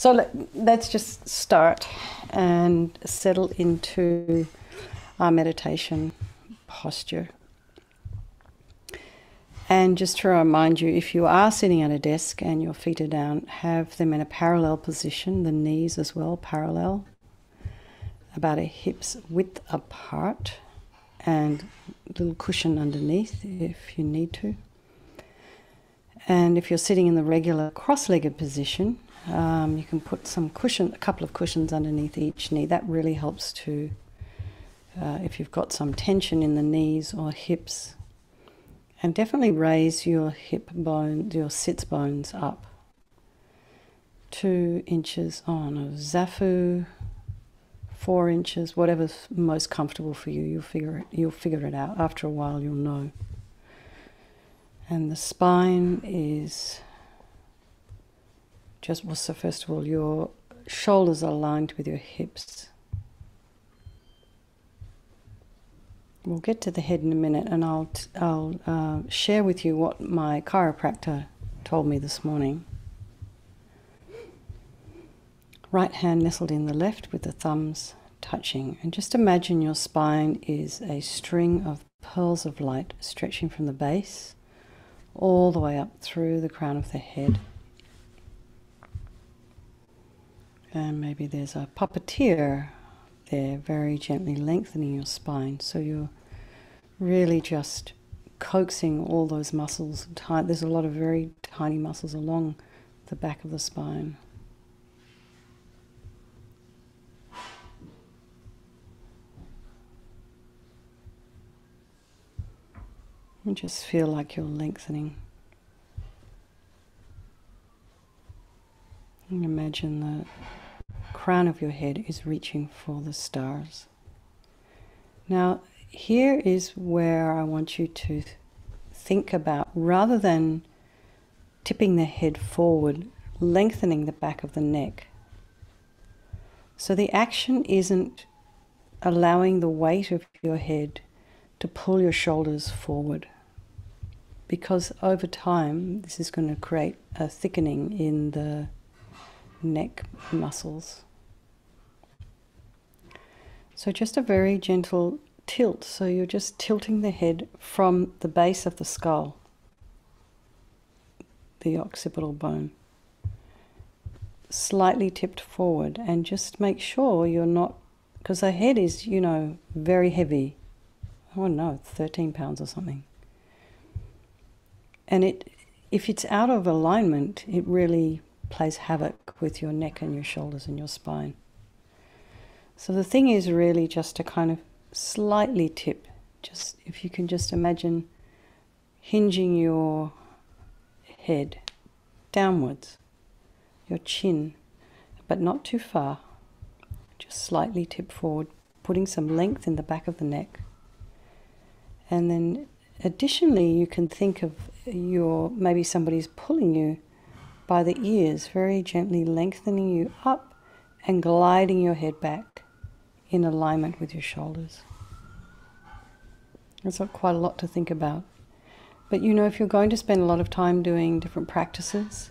So let's just start and settle into our meditation posture. And just to remind you, if you are sitting at a desk and your feet are down, have them in a parallel position, the knees as well parallel, about a hips width apart, and a little cushion underneath if you need to. And if you're sitting in the regular cross-legged position, you can put a couple of cushions underneath each knee. That really helps to, if you've got some tension in the knees or hips, and definitely raise your hip bone, your sits bones up 2 inches on a zafu, 4 inches, whatever's most comfortable for you. You'll figure it out. After a while, you'll know. And the spine is just, well, so first of all, your shoulders are aligned with your hips. We'll get to the head in a minute, and I'll share with you what my chiropractor told me this morning. Right hand nestled in the left with the thumbs touching. And just imagine your spine is a string of pearls of light stretching from the base all the way up through the crown of the head. And maybe there's a puppeteer there, very gently lengthening your spine. So you're really just coaxing all those muscles. There's a lot of very tiny muscles along the back of the spine. And just feel like you're lengthening. And imagine the crown of your head is reaching for the stars. Now, here is where I want you to think about, rather than tipping the head forward, lengthening the back of the neck. So the action isn't allowing the weight of your head to pull your shoulders forward, because over time this is going to create a thickening in the neck muscles. So just a very gentle tilt, so you're just tilting the head from the base of the skull, the occipital bone, slightly tipped forward, and just make sure you're not, because the head is, you know, very heavy. Oh no, 13 pounds or something. And if it's out of alignment, it really plays havoc with your neck and your shoulders and your spine. So the thing is really just to kind of slightly tip. Just, if you can just imagine hinging your head downwards, your chin, but not too far. Just slightly tip forward, putting some length in the back of the neck. And then additionally, you can think of maybe somebody's pulling you by the ears, very gently lengthening you up and gliding your head back in alignment with your shoulders. There's quite a lot to think about. But you know, if you're going to spend a lot of time doing different practices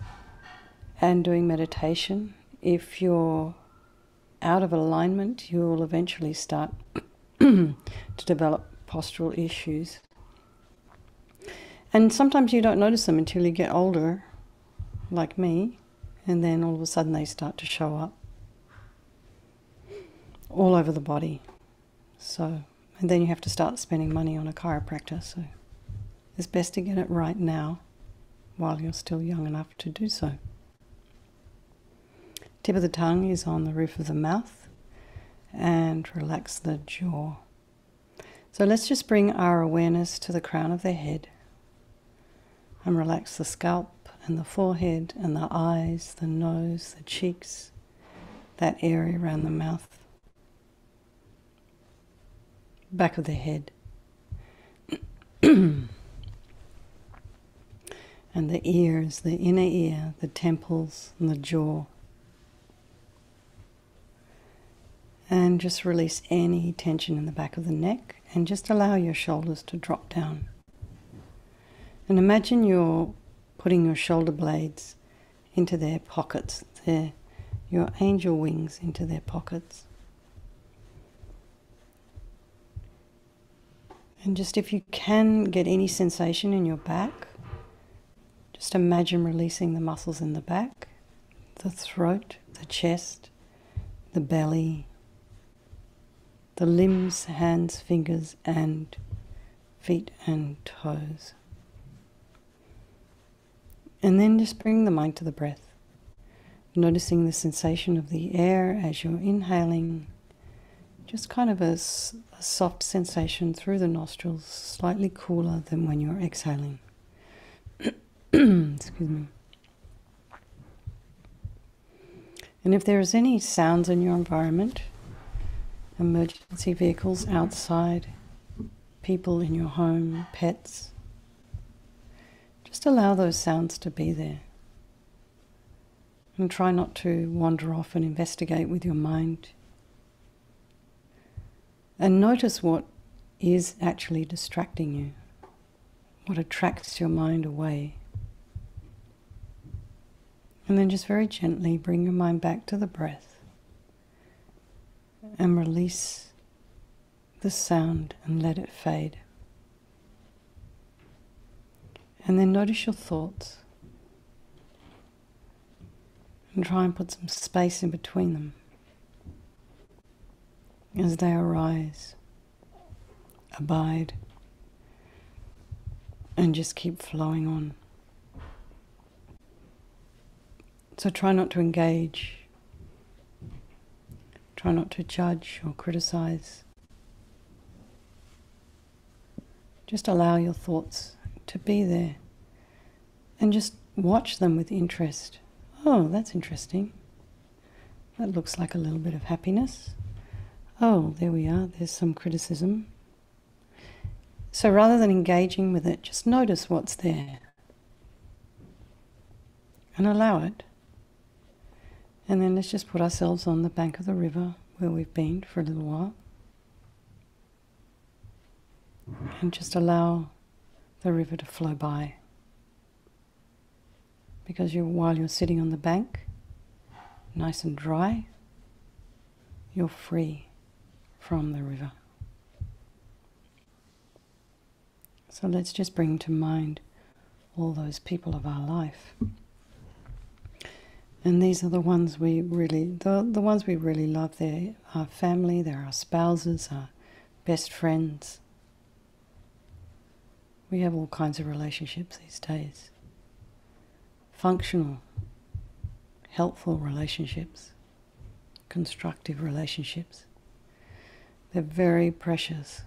and doing meditation, if you're out of alignment, you'll eventually start to develop postural issues. And sometimes you don't notice them until you get older, like me, and then all of a sudden they start to show up all over the body. So, and then you have to start spending money on a chiropractor. So it's best to get it right now while you're still young enough to do so. Tip of the tongue is on the roof of the mouth, and relax the jaw. So let's just bring our awareness to the crown of the head and relax the scalp and the forehead and the eyes, the nose, the cheeks, that area around the mouth, back of the head, and the ears, the inner ear, the temples, and the jaw. And just release any tension in the back of the neck, and just allow your shoulders to drop down. And imagine you're putting your shoulder blades into their pockets. your angel wings into their pockets. And just if you can get any sensation in your back, just imagine releasing the muscles in the back, the throat, the chest, the belly, the limbs, hands, fingers, and feet and toes. And then just bring the mind to the breath, noticing the sensation of the air as you're inhaling, just kind of a soft sensation through the nostrils, slightly cooler than when you're exhaling. Excuse me. And if there's any sounds in your environment, emergency vehicles outside, people in your home, pets, just allow those sounds to be there. And try not to wander off and investigate with your mind. And notice what is actually distracting you, what attracts your mind away. And then just very gently bring your mind back to the breath and release the sound and let it fade. And then notice your thoughts and try and put some space in between them as they arise, abide, and just keep flowing on. So try not to engage, try not to judge or criticize. Just allow your thoughts to be there and just watch them with interest. Oh, that's interesting. That looks like a little bit of happiness. Oh, there we are, there's some criticism. So rather than engaging with it, just notice what's there and allow it. And then let's just put ourselves on the bank of the river where we've been for a little while. And just allow the river to flow by. Because while you're sitting on the bank, nice and dry, you're free from the river. So let's just bring to mind all those people of our life. And these are the ones we really, the ones we really love. They're our family, they're our spouses, our best friends. We have all kinds of relationships these days. Functional, helpful relationships, constructive relationships. They're very precious.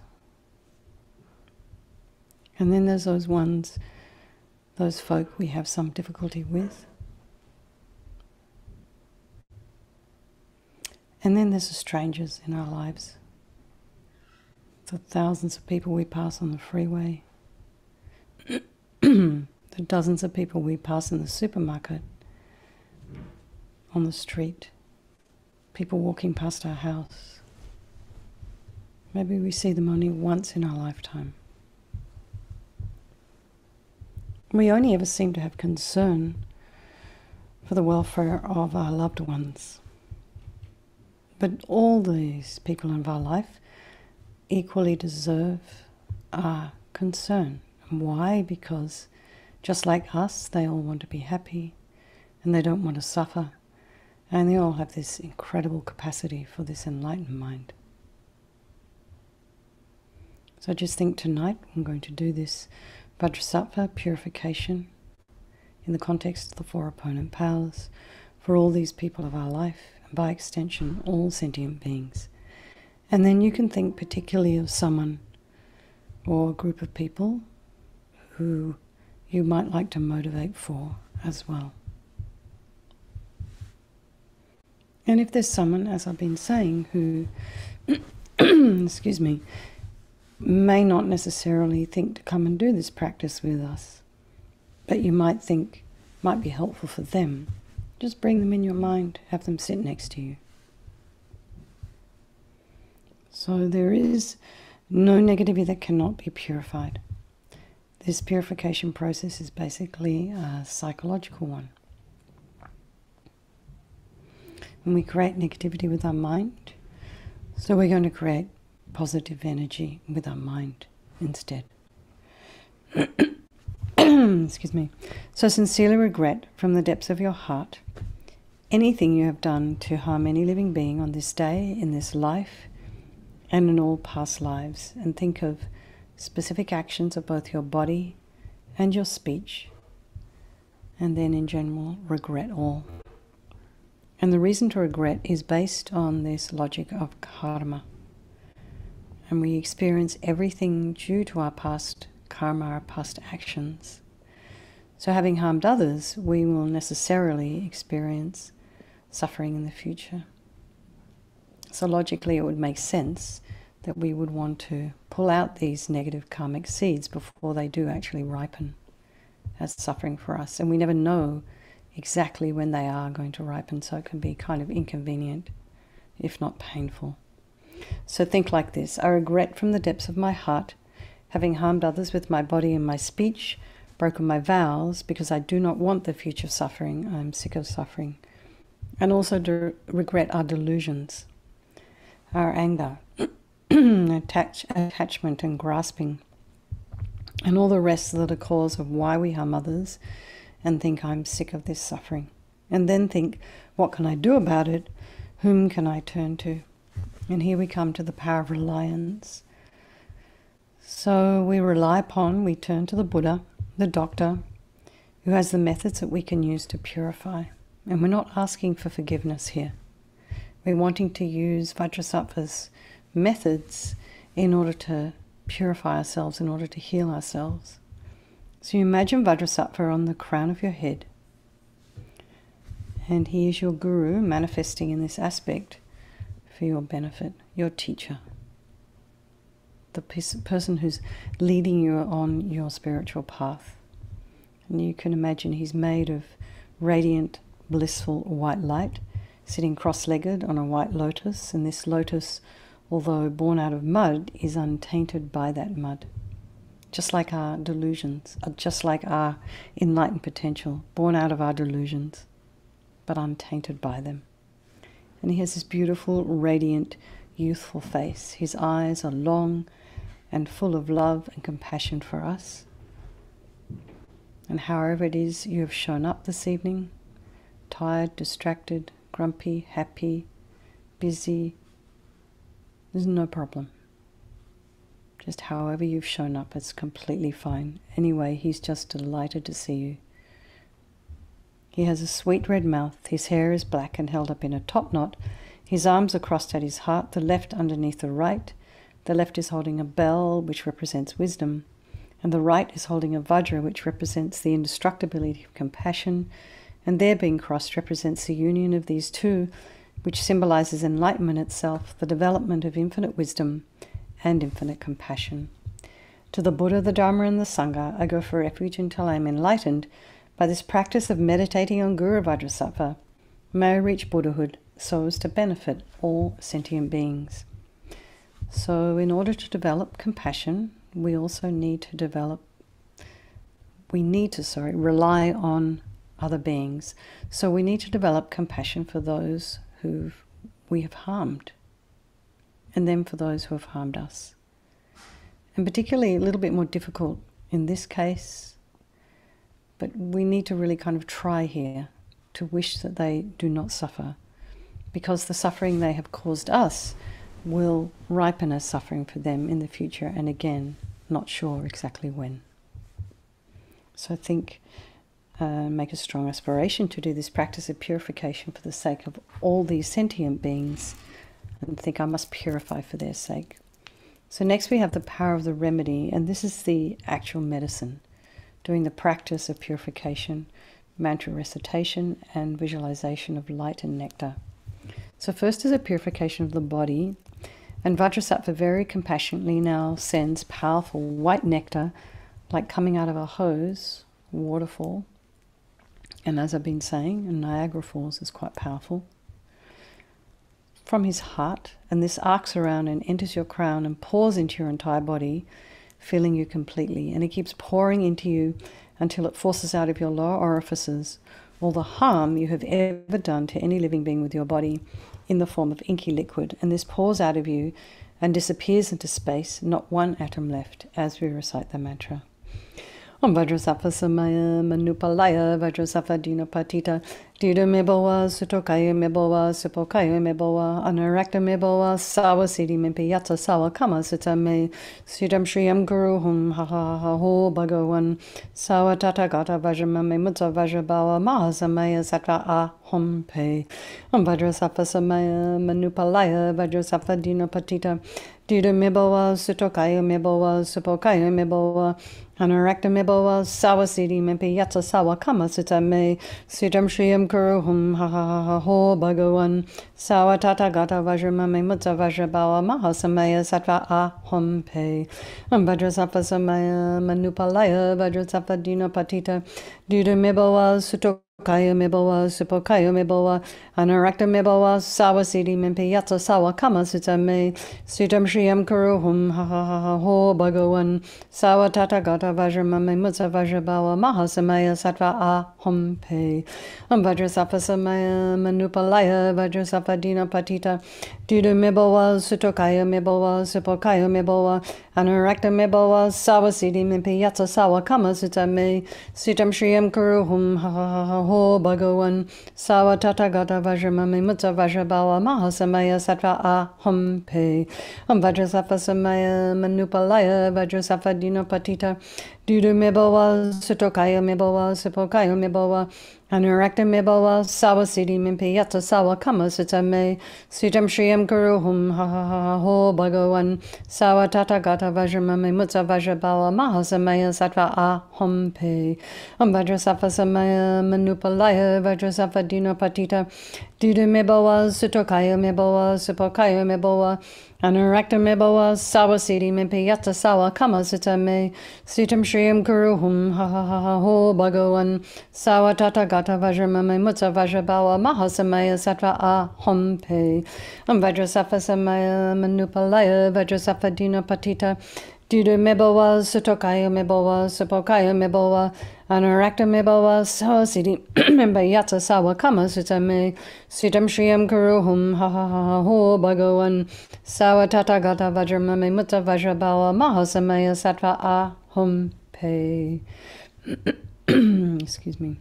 And then there's those ones, those folk we have some difficulty with. And then there's the strangers in our lives. The thousands of people we pass on the freeway. The dozens of people we pass in the supermarket, on the street, people walking past our house. Maybe we see them only once in our lifetime. We only ever seem to have concern for the welfare of our loved ones. But all these people in our life equally deserve our concern. And why? Because just like us, they all want to be happy and they don't want to suffer. And they all have this incredible capacity for this enlightened mind. So just think tonight, I'm going to do this Vajrasattva purification in the context of the four opponent powers for all these people of our life, and by extension, all sentient beings. And then you can think particularly of someone or a group of people who you might like to motivate for as well. And if there's someone, as I've been saying, who, excuse me, may not necessarily think to come and do this practice with us, but you might think might be helpful for them, just bring them in your mind, have them sit next to you. So there is no negativity that cannot be purified. This purification process is basically a psychological one. And we create negativity with our mind. So we're going to create positive energy with our mind instead. Excuse me. So sincerely regret from the depths of your heart anything you have done to harm any living being on this day, in this life, and in all past lives. And think of specific actions of both your body and your speech. And then in general, regret all. And the reason to regret is based on this logic of karma. And we experience everything due to our past karma, our past actions. So having harmed others, we will necessarily experience suffering in the future. So logically it would make sense that we would want to pull out these negative karmic seeds before they do actually ripen as suffering for us. And we never know exactly when they are going to ripen, so it can be kind of inconvenient, if not painful. So think like this: I regret from the depths of my heart having harmed others with my body and my speech, broken my vows, because I do not want the future suffering. I am sick of suffering. And also to regret our delusions, our anger, attachment and grasping, and all the rest that are cause of why we harm others, and think I'm sick of this suffering. And then think, what can I do about it? Whom can I turn to? And here we come to the power of reliance. So we turn to the Buddha, the doctor, who has the methods that we can use to purify. And we're not asking for forgiveness here. We're wanting to use Vajrasattva's methods in order to purify ourselves, in order to heal ourselves. So you imagine Vajrasattva on the crown of your head. And he is your guru manifesting in this aspect for your benefit, your teacher. The person who's leading you on your spiritual path. And you can imagine he's made of radiant, blissful white light, sitting cross-legged on a white lotus. And this lotus, although born out of mud, is untainted by that mud. Just like our delusions, just like our enlightened potential, born out of our delusions, but untainted by them. And he has this beautiful, radiant, youthful face. His eyes are long and full of love and compassion for us. And however it is you have shown up this evening, tired, distracted, grumpy, happy, busy, there's no problem. Just however you've shown up, it's completely fine. Anyway, he's just delighted to see you. He has a sweet red mouth, his hair is black and held up in a top knot, his arms are crossed at his heart, the left underneath the right. The left is holding a bell, which represents wisdom, and the right is holding a vajra, which represents the indestructibility of compassion, and their being crossed represents the union of these two, which symbolizes enlightenment itself, the development of infinite wisdom and infinite compassion. To the Buddha, the Dharma, and the Sangha, I go for refuge until I am enlightened by this practice of meditating on Guru Vajrasattva. May I reach Buddhahood so as to benefit all sentient beings. So in order to develop compassion, we also need to rely on other beings. So we need to develop compassion for those who we have harmed, and then for those who have harmed us. And particularly a little bit more difficult in this case, but we need to really kind of try here to wish that they do not suffer, because the suffering they have caused us will ripen as suffering for them in the future, and again, not sure exactly when. So think, make a strong aspiration to do this practice of purification for the sake of all these sentient beings, and think, I must purify for their sake. So next we have the power of the remedy, and this is the actual medicine, doing the practice of purification, mantra recitation, and visualization of light and nectar. So first is a purification of the body, and Vajrasattva very compassionately now sends powerful white nectar, like coming out of a hose, waterfall. And as I've been saying, Niagara Falls is quite powerful. From his heart, and this arcs around and enters your crown and pours into your entire body, filling you completely. And it keeps pouring into you until it forces out of your lower orifices all the harm you have ever done to any living being with your body in the form of inky liquid, and this pours out of you and disappears into space, not one atom left, as we recite the mantra. Om Vajrasattva Samaya Manupalaya Vajrasattva Dinapatita Dida Mebowa Sutokaya Mebowa Supokaya Mebowa Anarakta Mebowa Sawa Siddhi Mimpiyata Sawa Kama Sita Me Siddham Shriyam Guru Hum Ha Ha Ha Ho Bhagavan Sawa Tata Gata Vajramame Mutta Vajrabawa Mahasamaya Sattva A Hum Pe Om Vajrasattva Samaya Manupalaya Vajrasattva Dinapatita Dida Mebowa Sutokaya Mebowa Supokaya Mebowa Anarakta Mebowa Sawa Siddhi Mimpiyata Sawa Kama Sita Me Siddham Shriyam Guru Hum Ha Ha Ha Ho Bhagavan Sawa Tata Gata Vajramame Mutta Vajrabawa Mahasamaya Sattva A Hum Pe Om Vajrasattva Samaya Manupalaya Vajrasattva Dinapatita Dida Mebowa Sutokaya Mebowa Supokaya Mebowa Anarakta Mebowa Sawa Siddhi Mimpiyata Sawa Kama Sita Me Siddham Shriyam Guru Hum Ha Ha Ha Ho Bhagavan Sawa Tata Gata Vajramame Mutta Vajrabawa Mahasamaya Sattva A Hum Pe Om Vajrasattva Samaya Manupalaya Vajrasattva Dinapatita Dida Mebowa Sutokaya Mebowa Supokaya Mebowa Anarakta Mebowa Sawa Siddhi Mimpiyata Sawa Kama Sita Me Siddham Shriyam Guru Hum Ha Ha Ha Ho Bhagavan Sawa Tata Gata Vajramame Mutta Vajrabawa Mahasamaya Sattva A Hum Pe Om Vajrasattva Samaya Manupalaya Vajrasattva Dinapatita Dida Mebowa Sutokaya Mebowa Supokaya Mebowa Anarakta Mebowa Sawa Siddhi Mimpiyata Sawa Kama Sita Me Siddham Shriyam Guru Hum Ha Ha Ha Ho Bhagavan Sawa Tata Gata Vajramame Mutta Vajrabawa Mahasamaya Sattva A Hum Pe Om Vajrasattva Samaya Manupalaya Vajrasattva Dinapatita Dida Mebowa Sutokaya Mebowa Supokaya Mebowa Anarakta Mebowa Sawa Siddhi Mimpiyata Sawa Kama Sita Me Siddham Shriyam Guru Hum Ha Ha Ha Ho Bhagavan Sawa Tata Gata Vajramame Mutta Vajrabawa Mahasamaya Sattva A Hum Pe Om Vajrasattva Samaya Manupalaya Vajrasattva Dinapatita Dida Mebowa Sutokaya Mebowa Supokaya Mebowa Anarakta Mebowa Sawa Siddhi Mimpiyata Sawa Kama Sita Me Siddham Shriyam Guru Hum Ha Ha Ha Ho Bhagavan Sawa Tata Gata Vajramame Mutta Vajrabawa Mahasamaya Sattva A Hum Pe. Excuse me.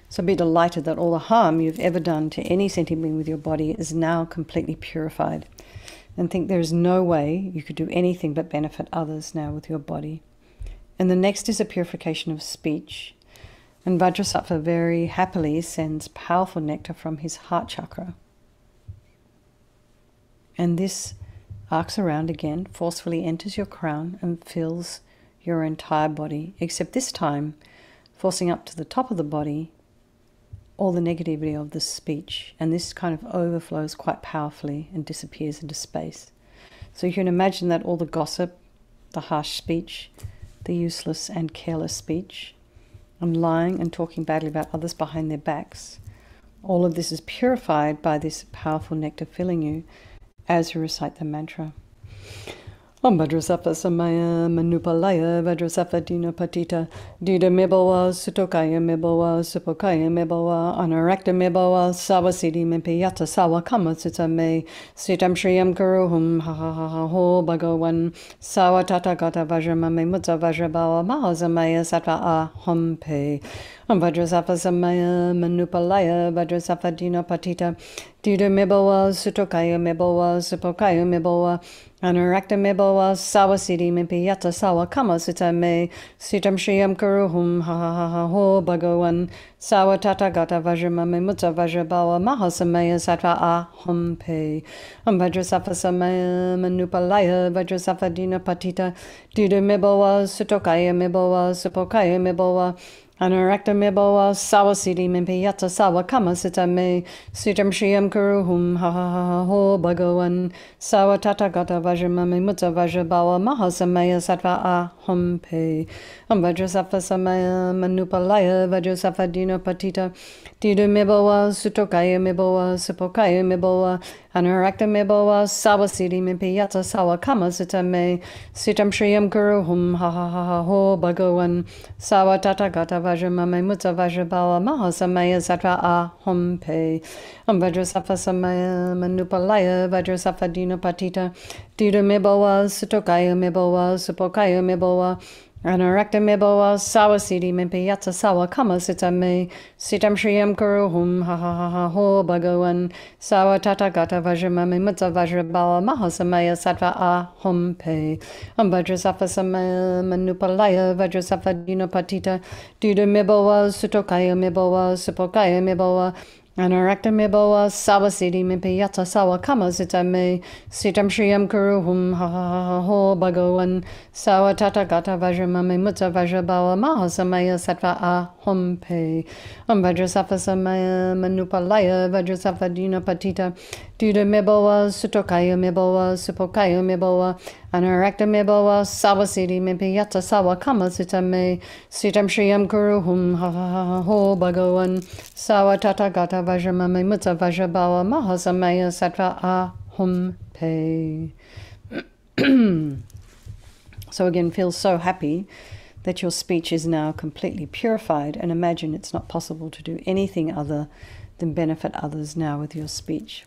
So be delighted that all the harm you've ever done to any sentient being with your body is now completely purified. And think there is no way you could do anything but benefit others now with your body. And the next is a purification of speech. And Vajrasattva very happily sends powerful nectar from his heart chakra. And this arcs around again, forcefully enters your crown and fills your entire body, except this time forcing up to the top of the body all the negativity of the speech, and this kind of overflows quite powerfully and disappears into space. So you can imagine that all the gossip, the harsh speech, the useless and careless speech, and lying and talking badly about others behind their backs, all of this is purified by this powerful nectar filling you as you recite the mantra. Om Vajrasattva Samaya Manupalaya Vajrasattva Dinapatita Dida Mebowa Sutokaya Mebowa Supokaya Mebowa Anarakta Mebowa Sawa Siddhi Mimpiyata Sawa Kama Sita Me Siddham Shriyam Guru Hum Ha Ha Ha Ho Bhagavan Sawa Tata Gata Vajramame Mutta Vajrabawa Mahasamaya Sattva A Hum Pe Om Vajrasattva Samaya Manupalaya Vajrasattva Dinapatita Dida Mebowa Sutokaya Mebowa Supokaya Mebowa Anarakta Mebowa Sawa Siddhi Mimpiyata Sawa Kama Sita Me Siddham Shriyam Guru Hum Ha Ha Ha Ho Bhagavan Sawa Tata Gata Vajramame Mutta Vajrabawa Mahasamaya Sattva A Hum Pe Om Vajrasattva Samaya Manupalaya Vajrasattva Dinapatita Dida Mebowa Sutokaya Mebowa Supokaya Mebowa Anarakta Mebowa Sawa Siddhi Mimpiyata Sawa Kama Sita Me Siddham Shriyam Guru Hum Ha Ha Ha Ho Bhagavan Sawa Tata Gata Vajramame Mutta Vajrabawa Mahasamaya Sattva A Hum Pe Om Vajrasattva Samaya Manupalaya Vajrasattva Dinapatita Didu Mibowa, Sutokaya Mibowa, Supokaya Mibowa, Anarakta Mibowa, Sawasidi Mipiyata Sawa Kama Sitame, Sitam Shriyam Guruhum, Ha Ha Ha Ha Ho Bhagawan, Sawa Tata Gata Vajramame Mutta Vajrabawa Mahasamaya Sattva Ahom Pe, Vajrasattva Samaya Manupalaya, Vajrasattva Dina Patita, Didu Mibowa, Sutokaya Mibowa, Supokaya Mibowa, Anarakta Mibowa, Sawasidi Mimpiyata Sawa Kama Sitame, Sitam Shriyam Guruhum, Ha Ha Ha Ha Ho Bhagawan, Sawa Tata Gata Vajramame Mutta Vajrabawa Mahasamaya Sattva Ahom Pe, Vajrasattva Samaya Manupalaya, Vajrasattva Dina Patita, Didu Mibowa, Sutokaya Mibowa, Supokaya Mibowa, Anarakta Mibowa, Sawasidi Mimpiyata Sawa Kama Sitame, Sitam Shriyam Guruhum, Ha Ha Ha Ha Ho Bhagawan, Sawa Tata Gata Vajramame Mutta Vajrabawa Mahasamaya Sattva Ahom Pe, Vajrasattva Samaya Manupalaya, Vajrasattva Dina Patita, Didu Mibowa, Sutokaya Mibowa, Supokaya Mibowa, Anarakta Mibowa, Sawasidi Mimpiyata Sawa Kama Sitame, Sitam Shriyam Guruhum, Ha Ha Ha Ha Ho Bhagawan, Sawa Tata Gata Vajramame Mutta Vajrabawa Mahasamaya Sattva Ahom Pe. So again, feel so happy that your speech is now completely purified, and imagine it's not possible to do anything other than benefit others now with your speech.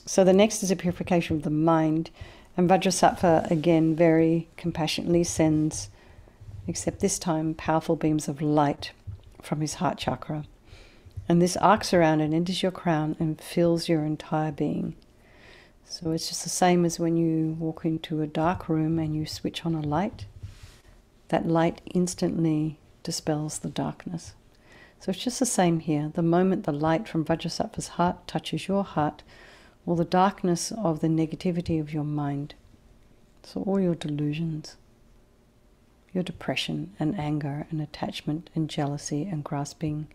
So the next is a purification of the mind, and Vajrasattva again very compassionately sends, except this time, powerful beams of light from his heart chakra. And this arcs around and enters your crown and fills your entire being. So it's just the same as when you walk into a dark room and you switch on a light. That light instantly dispels the darkness. So it's just the same here. The moment the light from Vajrasattva's heart touches your heart, all the darkness of the negativity of your mind, so all your delusions, your depression and anger and attachment and jealousy and grasping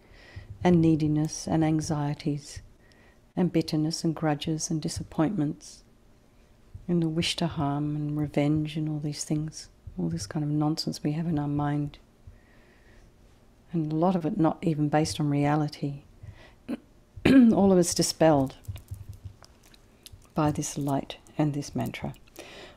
and neediness and anxieties and bitterness and grudges and disappointments and the wish to harm and revenge and all these things, all this kind of nonsense we have in our mind, and a lot of it not even based on reality, all of it's dispelled by this light and this mantra.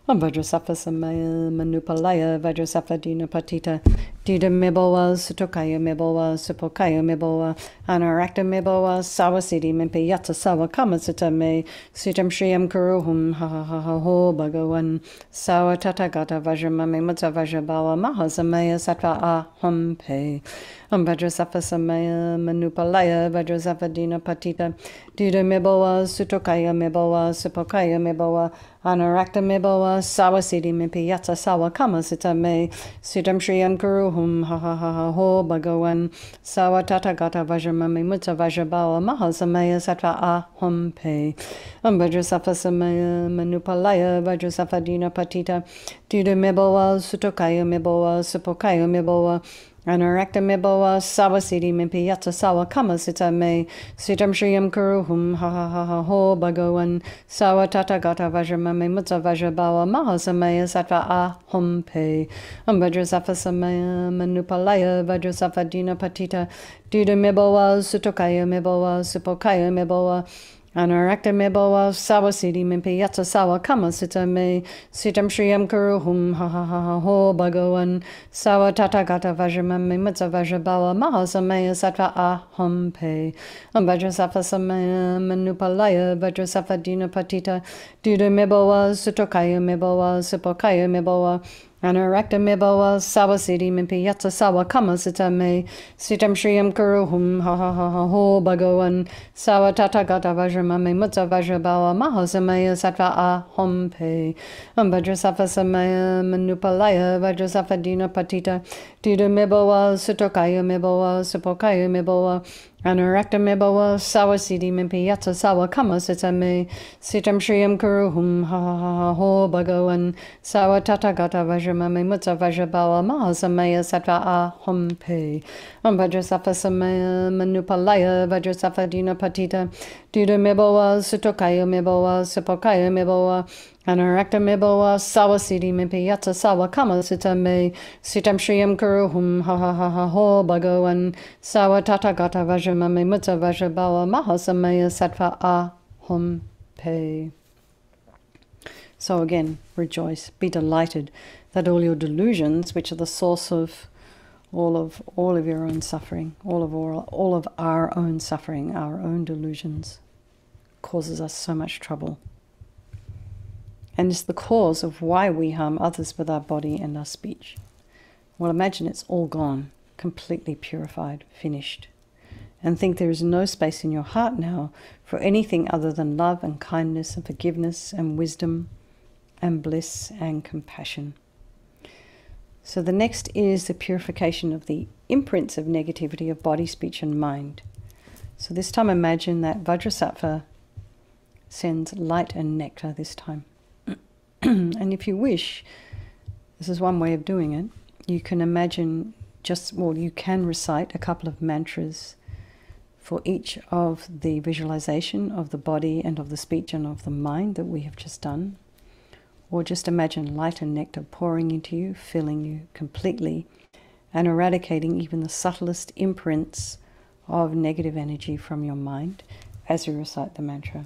Vajrasattva Samaya Manupalaya, Vajrasattva Dina Patita, Dida Mibowa, Sutokaya Mibowa, Supokaya Mibowa, Anarakta Mibowa, Sawasidi Mimpiyata Sawa Kama Sitame, Sitam Shriyam Kuruhum, Ha Ha Ha Ha Ho Bhagawan, Sawa Tata Gata Vajramame Mutta Vajrabawa Mahasamaya Sattva Ahom Pe, Vajrasattva Samaya Manupalaya, Vajrasattva Dina Patita, Dida Mibowa, Sutokaya Mibowa, Supokaya Mibowa, Anarakta Mibowa, Sawasidi Mimpiyata Sawa Kama Sitame, Sitam Shriyam Kuruhum, Ha Ha Ha Ha Ho Bhagawan, Sawa Tata Gata Vajramame Mutta Vajrabawa Mahasamaya Sattva Ahom Pe, Vajrasattva Samaya Manupalaya, Vajrasattva Dina Patita, Dida Mibowa, Sutokaya Mibowa, Supokaya Mibowa, Anarakta Mibowa, Sawasidi Mimpiyata Sawa Kama Sitame, Sitam Shriyam Kuruhum, Ha Ha Ha Ha Ho Bhagawan, Sawa Tata Gata Vajramame Mutta Vajrabawa Mahasamaya Sattva Ahom Pe, Vajrasattva Samaya Manupalaya, Vajrasattva Dina Patita, Dida Mibowa, Sutokaya Mibowa, Supokaya Mibowa, Anarakta Mibowa, Sawasidi Mimpiyata Sawa Kama Sitame, Sitam Shriyam Kuruhum, Ha Ha Ha Ha Ho Bhagawan, Sawa Tata Gata Vajramame Mutta Vajrabawa Mahasamaya Sattva Ahom Pe, Vajrasattva Samaya Manupalaya, Vajrasattva Dina Patita, Dida Mibowa, Sutokaya Mibowa, Supokaya Mibowa, Anarakta Mibowa, Sawasidi Mimpiyata Sawa Kama Sitame, Sitam Shriyam Kuruhum, Ha Ha Ha Ha Ho Bhagawan, Sawa Tata Gata Vajramame Mutta Vajrabawa Mahasamaya Sattva Ahom Pe, Vajrasattva Samaya Manupalaya, Vajrasattva Dina Patita, Dida Mibowa, Sutokaya Mibowa, Supokaya Mibowa, Anarakta Mibowa, Sawasidi Mimpiyata Sawa Kama Sitame, Sitam Shriyam Kuruhum, Ha Ha Ha Ha Ho Bhagawan, Sawa Tata Gata Vajramame Mutta Vajrabawa Mahasamaya Sattva Ahom Pe, Vajrasattva Samaya Manupalaya, Vajrasattva Dina Patita, Duda Mibowa, Sutokaya Mibowa, Sipokaya Mibowa, Anarakta Mibowa, Sawasidi Mipiyata Sawa Kama Sitame, Sitam Shriyam Kuruhum, ha ha ha ha ho, Bhagawan, Sawa Tata Gata Vajramame Mutta Vajrabawa, Mahasamaya Sattva Ahum Pe. So again, rejoice, be delighted that all your delusions, which are the source of all of your own suffering, all of our own suffering, our own delusions, causes us so much trouble. And it's the cause of why we harm others with our body and our speech. Well, imagine it's all gone, completely purified, finished. And think there is no space in your heart now for anything other than love and kindness and forgiveness and wisdom and bliss and compassion. So the next is the purification of the imprints of negativity of body, speech and mind. So this time imagine that Vajrasattva sends light and nectar this time. And if you wish, this is one way of doing it, you can imagine you can recite a couple of mantras for each of the visualization of the body and of the speech and of the mind that we have just done. Or just imagine light and nectar pouring into you, filling you completely, and eradicating even the subtlest imprints of negative energy from your mind as you recite the mantra.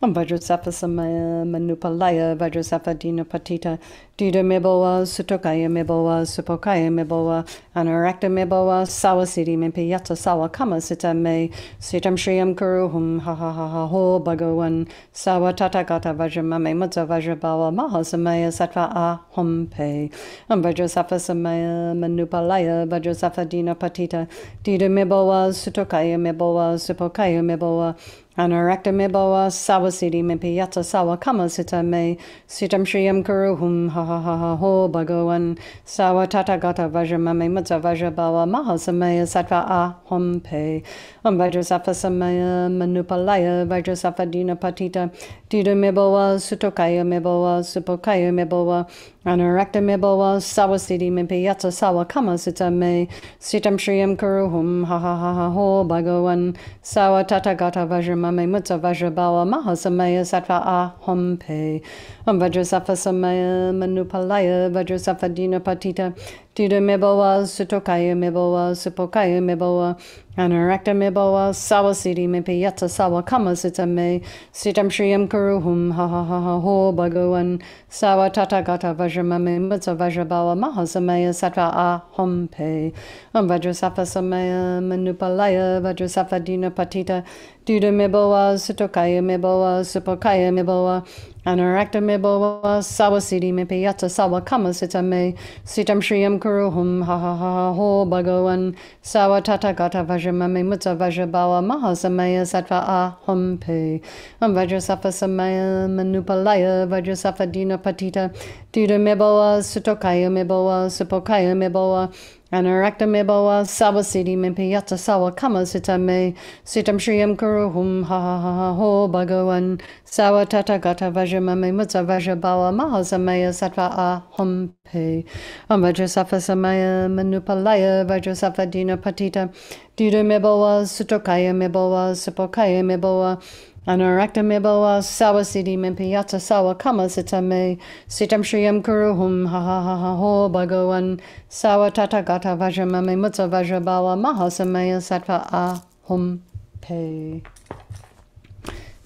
Vajrasattva samaya manupalaya Vajrasattva dina patita Dida mibowa sutokaya mibowa supokaya mibowa anarakta mibowa sawasidi mimpiyata sawa kama sitame sitam shriyam kuruhum ha ha ha ha ho bhagawan sawa tatagata vajramame mutta vajrabawa mahasamaya sattva ahum pe Vajrasattva samaya manupalaya Vajrasattva dina patita Dida mibowa sutokaya mibowa supokaya mibowa Anarakta mibowa sawasidi mimpiyata sawa kama sitame sitam shriyam kuruhum ha ha ha ha ho bhagawan sawa tatagata vajramame mutta vajrabawa mahasamaya sattva ahum pe Vajrasattva samaya manupalaya Vajrasattva dina patita Dida mibowa sutokaya mibowa supokaya mibowa Anarakta mibowa sawasidi mimpiyata sawa kama sitame sitam shriyam kuruhum ha ha ha ha ho bhagawan sawa tatagata vajramame mutta vajrabawa mahasamaya sattva ahum pe Vajrasattva samaya manupalaya Vajrasattva dina patita Dida mibowa sutokaya mibowa supokaya mibowa Anarakta mibowa sawasidi mimpiyata sawa kama sitame sitam shriyam kuruhum ha ha ha ha ho bhagawan sawa tatagata vajramame mutta vajrabawa mahasamaya sattva ahum pe Vajrasattva samaya manupalaya Vajrasattva dina patita Dida mibowa sutokaya mibowa supokaya mibowa Anarakta mibowa sawasidi mimpiyata sawa kama sitame sitam shriyam kuruhum ha ha ha ha ho bhagawan sawa tatagata vajramame mutta vajrabawa mahasamaya sattva ahum pe Vajrasattva samaya manupalaya Vajrasattva dina patita Dida mibowa sutokaya mibowa supokaya mibowa Anarakta mibowa sawasidi mimpiyata sawa kama sitame sitam shriyam kuruhum ha ha ha ha ho bhagawan sawa tatagata vajramame mutta vajrabawa mahasamaya sattva ahum pe Vajrasattva samaya manupalaya Vajrasattva dina patita Dida mibowa sutokaya mibowa supokaya mibowa Anarakta mibowa sawasidi mimpiyata sawa kama sitame sitam shriyam kuruhum ha ha ha ha ho bhagawan sawa tatagata vajramame mutta vajrabawa mahasamaya sattva ahum pe.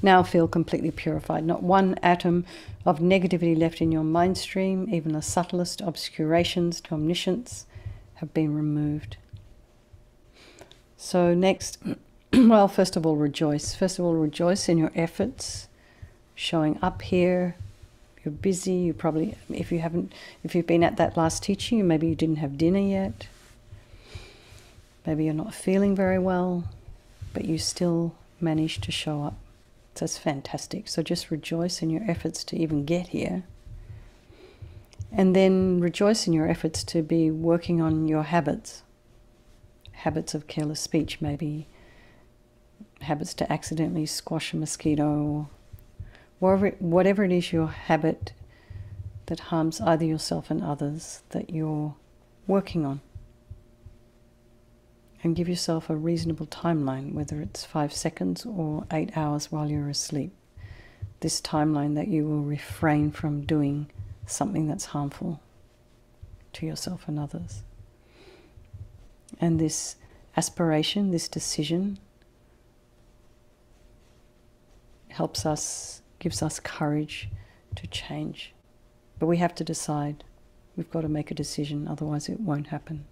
Now feel completely purified. Not one atom of negativity left in your mind stream, even the subtlest obscurations to omniscience have been removed. So next, well, first of all, rejoice. First of all, rejoice in your efforts, showing up here. You're busy. You probably, if you've been at that last teaching, maybe you didn't have dinner yet. Maybe you're not feeling very well, but you still managed to show up. So it's fantastic. So just rejoice in your efforts to even get here. And then rejoice in your efforts to be working on your habits. Habits of careless speech, maybe. Habits to accidentally squash a mosquito, whatever it is, your habit that harms either yourself and others that you're working on. And give yourself a reasonable timeline, whether it's 5 seconds or 8 hours while you're asleep. This timeline that you will refrain from doing something that's harmful to yourself and others. And this aspiration, this decision, helps us, gives us courage to change. But we have to decide. We've got to make a decision, otherwise it won't happen.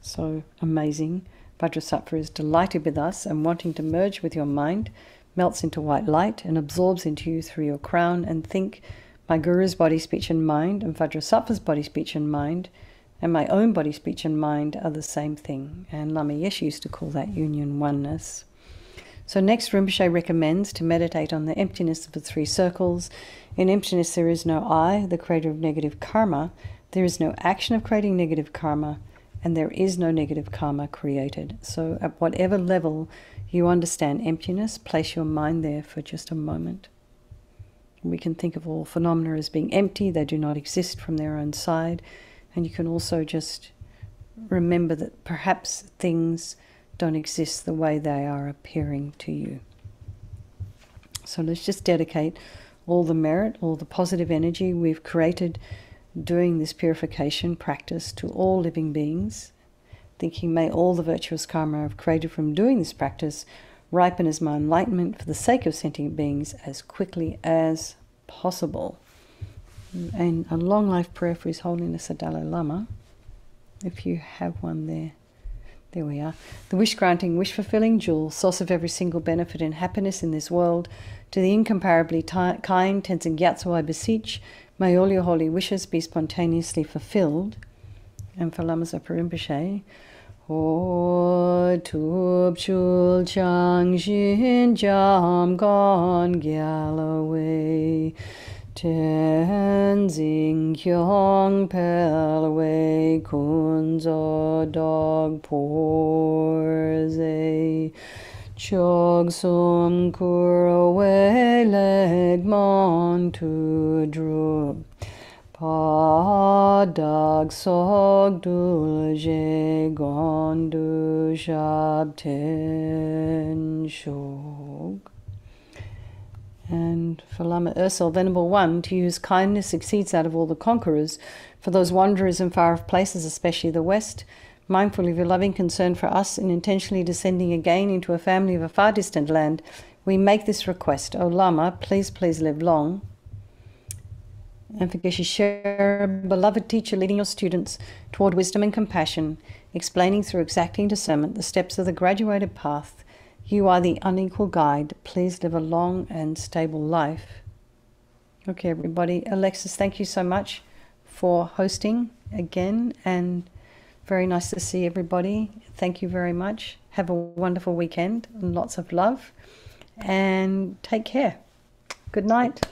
So amazing. Vajrasattva is delighted with us and wanting to merge with your mind, melts into white light and absorbs into you through your crown. And think, my Guru's body, speech and mind, and Vajrasattva's body, speech and mind, and my own body, speech and mind are the same thing. And Lama Yeshe used to call that union oneness. So next, Rinpoche recommends to meditate on the emptiness of the 3 circles. In emptiness there is no I, the creator of negative karma. There is no action of creating negative karma, and there is no negative karma created. So at whatever level you understand emptiness, place your mind there for just a moment. We can think of all phenomena as being empty. They do not exist from their own side. And you can also just remember that perhaps things don't exist the way they are appearing to you. So let's just dedicate all the merit, all the positive energy we've created doing this purification practice to all living beings, thinking may all the virtuous karma I've created from doing this practice ripen as my enlightenment for the sake of sentient beings as quickly as possible. And a long life prayer for His Holiness the Dalai Lama, if you have one there. There we are. The wish-granting, wish-fulfilling jewel, source of every single benefit and happiness in this world, to the incomparably kind Tenzin Gyatso I beseech, may all your holy wishes be spontaneously fulfilled. And for Lama Zopa Rinpoche, Ho tup chul chang shin jam gon Galloway, Tenzing kyong pelway kunzo dog porze, chog sum kuraway leg mon to drup, pa dag sog dulje gondu shab ten shog. And for Lama Ursel, Venerable One, to you whose kindness exceeds that of all the conquerors, for those wanderers in far-off places, especially the West, mindful of your loving concern for us and intentionally descending again into a family of a far distant land, we make this request. O Lama, please, please live long. And for Geshe Sher, beloved teacher, leading your students toward wisdom and compassion, explaining through exacting discernment the steps of the graduated path. You are the unequal guide. Please live a long and stable life. Okay, everybody. Alexis, thank you so much for hosting again, and very nice to see everybody. Thank you very much. Have a wonderful weekend and lots of love, and take care. Good night.